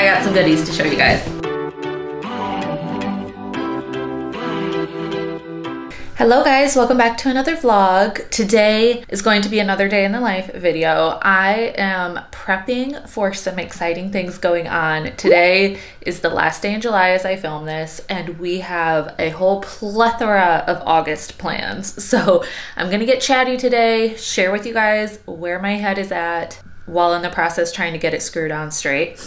I got some goodies to show you guys. Hello guys, welcome back to another vlog. Today is going to be another day in the life video. I am prepping for some exciting things going on. Today is the last day in July as I film this, and we have a whole plethora of August plans. So I'm gonna get chatty today, share with you guys where my head is at while in the process trying to get it screwed on straight.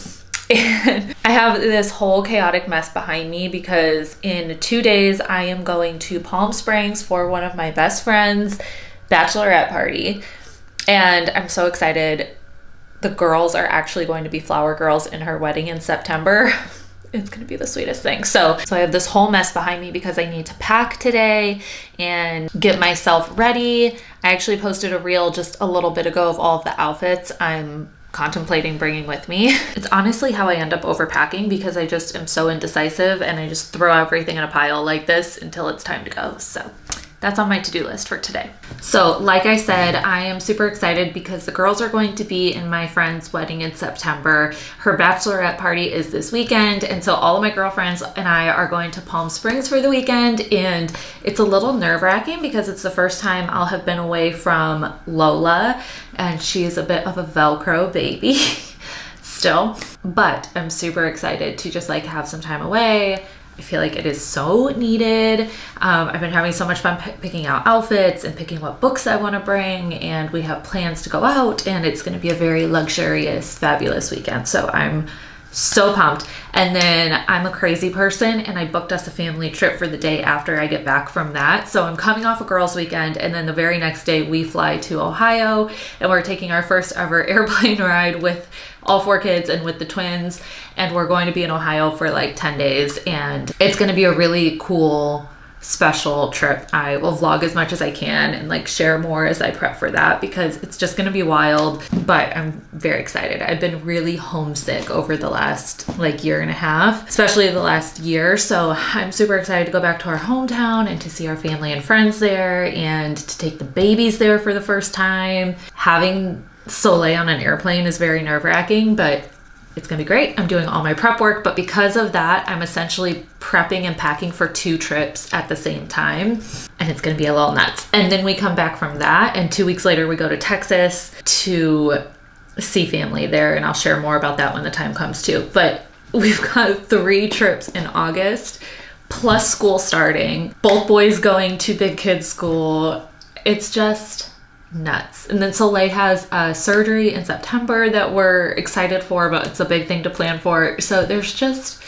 And I have this whole chaotic mess behind me because in 2 days I am going to Palm Springs for one of my best friends' bachelorette party. And I'm so excited. The girls are actually going to be flower girls in her wedding in September. It's gonna be the sweetest thing. So I have this whole mess behind me because I need to pack today and get myself ready. I actually posted a reel just a little bit ago of all of the outfits I'm contemplating bringing with me. It's honestly how I end up overpacking because I just am so indecisive and I just throw everything in a pile like this until it's time to go. So that's on my to-do list for today. So like I said, I am super excited because the girls are going to be in my friend's wedding in September. Her bachelorette party is this weekend, and so all of my girlfriends and I are going to Palm Springs for the weekend, and it's a little nerve-wracking because it's the first time I'll have been away from Lola, and she's a bit of a Velcro baby still, but I'm super excited to just like have some time away. I feel like it is so needed. I've been having so much fun picking out outfits and picking what books I want to bring, and we have plans to go out, and it's going to be a very luxurious, fabulous weekend. So I'm so pumped. And then I'm a crazy person and I booked us a family trip for the day after I get back from that. So I'm coming off a girls' weekend, and then the very next day we fly to Ohio, and we're taking our first ever airplane ride with all 4 kids and with the twins, and we're going to be in Ohio for like 10 days, and it's going to be a really cool, special trip. I will vlog as much as I can and like share more as I prep for that because it's just going to be wild, but I'm very excited. I've been really homesick over the last like year and a half, especially the last year. So I'm super excited to go back to our hometown and to see our family and friends there and to take the babies there for the first time. Having Soleil on an airplane is very nerve-wracking, but it's gonna be great. I'm doing all my prep work, but because of that, I'm essentially prepping and packing for 2 trips at the same time, and it's gonna be a little nuts. And then we come back from that, and 2 weeks later we go to Texas to see family there, and I'll share more about that when the time comes too. But we've got 3 trips in August, plus school starting, both boys going to big kids school. It's just nuts. And then Soleil has surgery in September that we're excited for, but it's a big thing to plan for. So there's just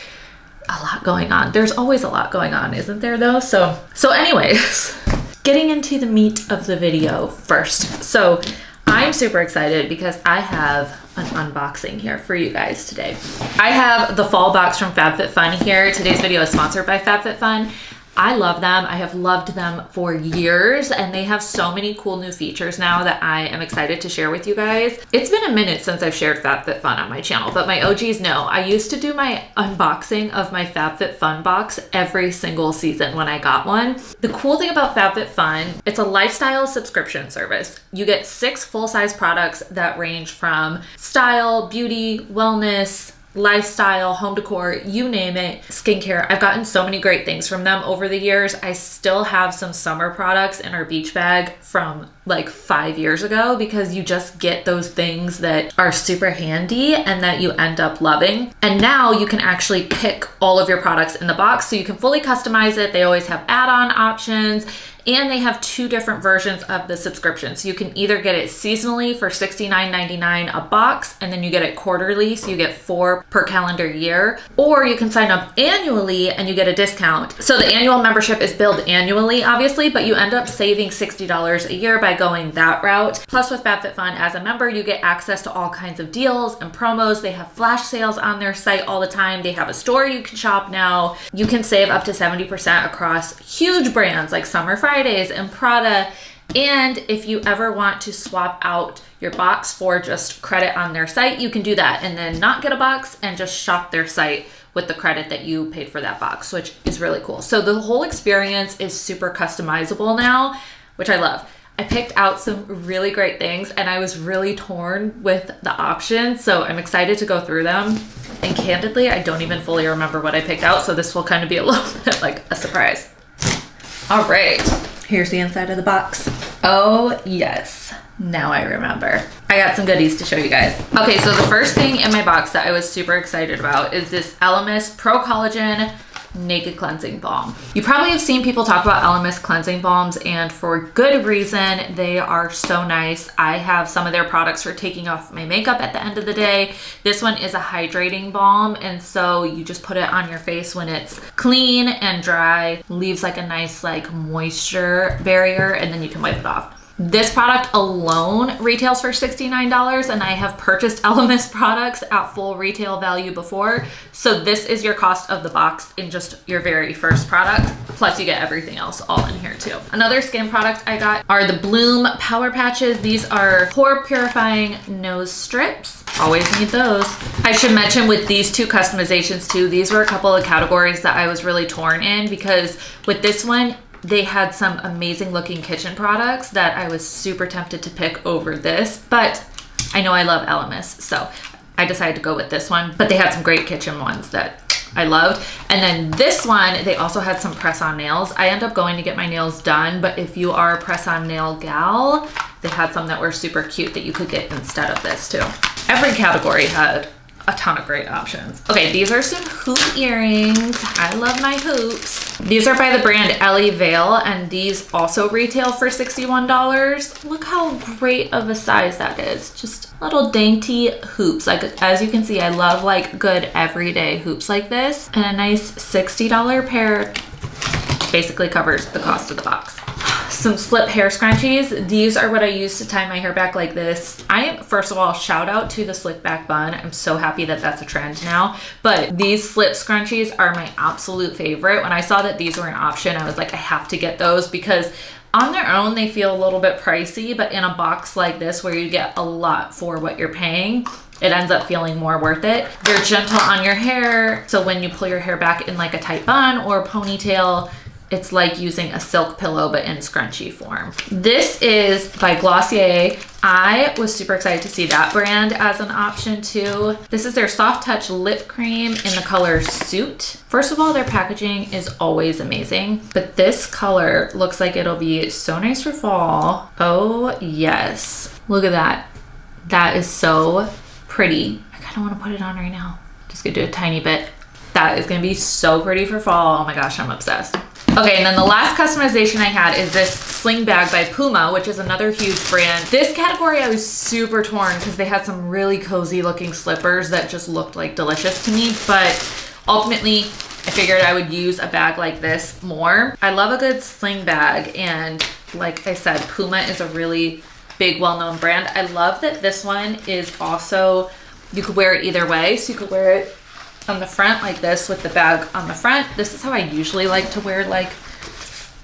a lot going on. There's always a lot going on, isn't there though? So anyways, getting into the meat of the video first. So I'm super excited because I have an unboxing here for you guys today. I have the fall box from FabFitFun here. Today's video is sponsored by FabFitFun. I love them. I have loved them for years, and they have so many cool new features now that I am excited to share with you guys. It's been a minute since I've shared FabFitFun on my channel, but my OGs know. I used to do my unboxing of my FabFitFun box every single season when I got one. The cool thing about FabFitFun, it's a lifestyle subscription service. You get 6 full-size products that range from style, beauty, wellness, lifestyle, home decor, you name it, skincare. I've gotten so many great things from them over the years. I still have some summer products in our beach bag from like 5 years ago because you just get those things that are super handy and that you end up loving. And now you can actually pick all of your products in the box, so you can fully customize it. They always have add-on options, and they have 2 different versions of the subscription. So you can either get it seasonally for $69.99 a box, and then you get it quarterly, so you get 4 per calendar year, or you can sign up annually and you get a discount. So the annual membership is billed annually, obviously, but you end up saving $60 a year by going that route. Plus with FabFitFun, as a member, you get access to all kinds of deals and promos. They have flash sales on their site all the time. They have a store you can shop now. You can save up to 70% across huge brands like Summer Fridays and Prada. And if you ever want to swap out your box for just credit on their site, you can do that and then not get a box and just shop their site with the credit that you paid for that box, which is really cool. So the whole experience is super customizable now, which I love. I picked out some really great things and I was really torn with the options. So I'm excited to go through them. And candidly, I don't even fully remember what I picked out. So this will kind of be a little bit like a surprise. All right, here's the inside of the box. Oh yes, now I remember. I got some goodies to show you guys. Okay, so the first thing in my box that I was super excited about is this Elemis Pro Collagen Naked Cleansing Balm. You probably have seen people talk about Elemis cleansing balms, and for good reason. They are so nice. I have some of their products for taking off my makeup at the end of the day. This one is a hydrating balm, and so you just put it on your face when it's clean and dry, leaves like a nice like moisture barrier, and then you can wipe it off. This product alone retails for $69, and I have purchased Elemis products at full retail value before. So this is your cost of the box in just your very first product. Plus you get everything else all in here too. Another skin product I got are the Bloom Power Patches. These are pore purifying nose strips. Always need those. I should mention with these two customizations too, these were a couple of categories that I was really torn in, because with this one, they had some amazing looking kitchen products that I was super tempted to pick over this, but I know I love Elemis, so I decided to go with this one. But they had some great kitchen ones that I loved. And then this one, they also had some press-on nails. I end up going to get my nails done, but if you are a press-on nail gal, they had some that were super cute that you could get instead of this too. Every category had a ton of great options. Okay, these are some hoop earrings. I love my hoops. These are by the brand Ellie Veil, and these also retail for $61. Look how great of a size that is. Just little dainty hoops. Like, as you can see, I love like good everyday hoops like this, and a nice $60 pair basically covers the cost of the box. Some slip hair scrunchies. These are what I use to tie my hair back like this. First of all, shout out to the slick back bun. I'm so happy that that's a trend now. But these slip scrunchies are my absolute favorite. When I saw that these were an option, I was like, I have to get those, because on their own, they feel a little bit pricey, but in a box like this where you get a lot for what you're paying, it ends up feeling more worth it. They're gentle on your hair, so when you pull your hair back in like a tight bun or a ponytail, it's like using a silk pillow, but in scrunchie form. This is by Glossier. I was super excited to see that brand as an option too. This is their Soft Touch Lip Cream in the color Suit. First of all, their packaging is always amazing, but this color looks like it'll be so nice for fall. Oh yes, look at that. That is so pretty. I kind of want to put it on right now. Just gonna do a tiny bit. That is gonna be so pretty for fall. Oh my gosh, I'm obsessed. Okay, and then the last customization I had is this sling bag by Puma, which is another huge brand. This category I was super torn because they had some really cozy looking slippers that just looked like delicious to me, but ultimately I figured I would use a bag like this more. I love a good sling bag, and like I said, Puma is a really big well-known brand. I love that this one is also, you could wear it either way, so you could wear it on the front like this with the bag on the front. This is how I usually like to wear like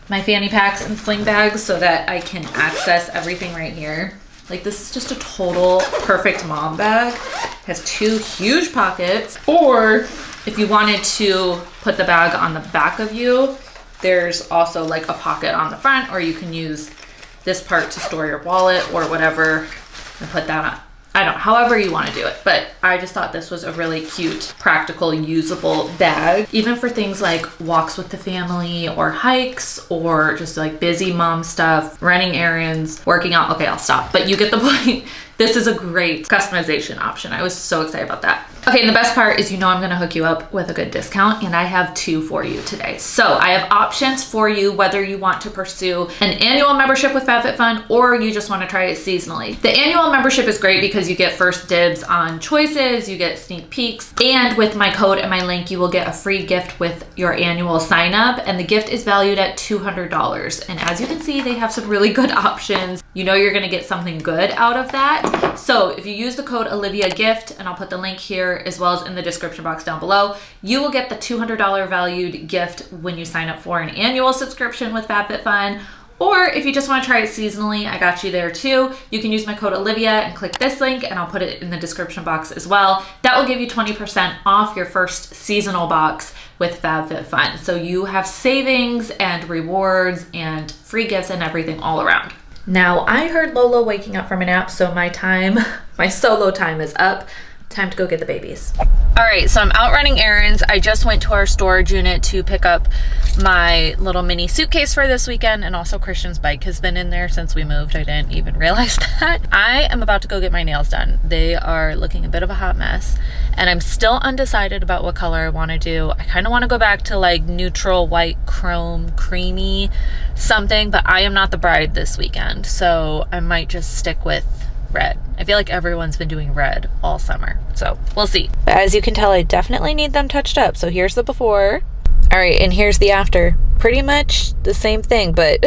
my fanny packs and sling bags, so that I can access everything right here. Like, this is just a total perfect mom bag. It has two huge pockets, or if you wanted to put the bag on the back of you, there's also like a pocket on the front, or you can use this part to store your wallet or whatever and put that on. I don't know, however you want to do it, but I just thought this was a really cute, practical, usable bag, even for things like walks with the family or hikes or just like busy mom stuff, running errands, working out. Okay, I'll stop, but you get the point. This is a great customization option. I was so excited about that. Okay, and the best part is, you know, I'm gonna hook you up with a good discount, and I have two for you today. So I have options for you, whether you want to pursue an annual membership with FabFitFun or you just wanna try it seasonally. The annual membership is great because you get first dibs on choices, you get sneak peeks, and with my code and my link, you will get a free gift with your annual sign up, and the gift is valued at $200. And as you can see, they have some really good options. You know you're gonna get something good out of that. So if you use the code OLIVIAGIFT, and I'll put the link here as well as in the description box down below, you will get the $200 valued gift when you sign up for an annual subscription with FabFitFun. Or if you just want to try it seasonally, I got you there too. You can use my code Olivia and click this link, and I'll put it in the description box as well. That will give you 20% off your first seasonal box with FabFitFun. So you have savings and rewards and free gifts and everything all around. Now, I heard Lola waking up from a nap, so my time, my solo time is up. Time to go get the babies. All right, so I'm out running errands. I just went to our storage unit to pick up my little mini suitcase for this weekend, and also Christian's bike has been in there since we moved. I didn't even realize that. I am about to go get my nails done. They are looking a bit of a hot mess, and I'm still undecided about what color I want to do. I kind of want to go back to like neutral white, chrome, creamy something, but I am not the bride this weekend, so I might just stick with red. I feel like everyone's been doing red all summer, so we'll see. But as you can tell, I definitely need them touched up. So here's the before. All right, and here's the after. Pretty much the same thing, but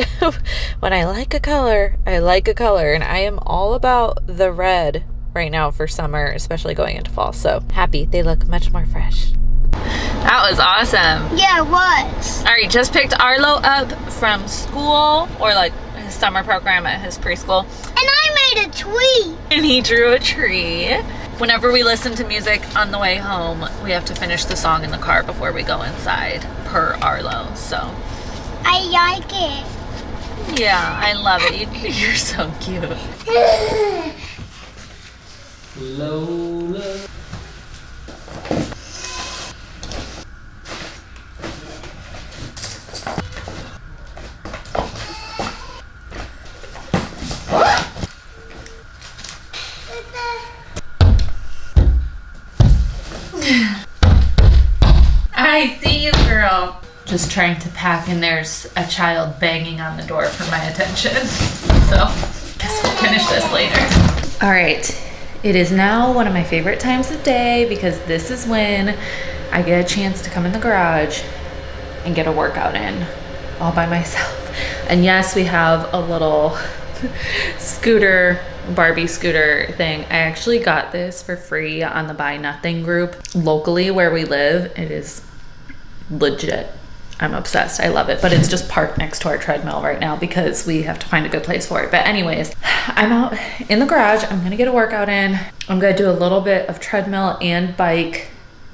when I like a color, I like a color, and I am all about the red right now for summer, especially going into fall. So happy. They look much more fresh. That was awesome. Yeah, it was. All right, just picked Arlo up from school, or like his summer program at his preschool. And I made a tree. And he drew a tree. Whenever we listen to music on the way home, we have to finish the song in the car before we go inside, per Arlo, so. I like it. Yeah, I love it. You're so cute. Lola. I see you, girl. Just trying to pack, and there's a child banging on the door for my attention. So, guess we'll finish this later. All right, it is now one of my favorite times of day because this is when I get a chance to come in the garage and get a workout in all by myself. And yes, we have a little scooter, Barbie scooter thing. I actually got this for free on the Buy Nothing group locally where we live. It is legit. I'm obsessed. I love it, but it's just parked next to our treadmill right now because we have to find a good place for it. But anyways, I'm out in the garage. I'm gonna get a workout in. I'm gonna do a little bit of treadmill and bike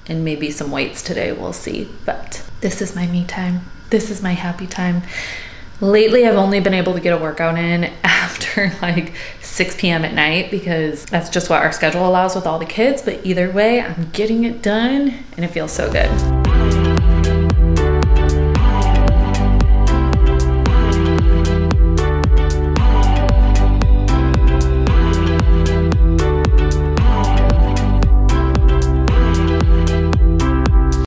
and maybe some weights today. We'll see. But this is my me time. This is my happy time. Lately, I've only been able to get a workout in after like 6 p.m. at night because that's just what our schedule allows with all the kids. But either way, I'm getting it done and it feels so good.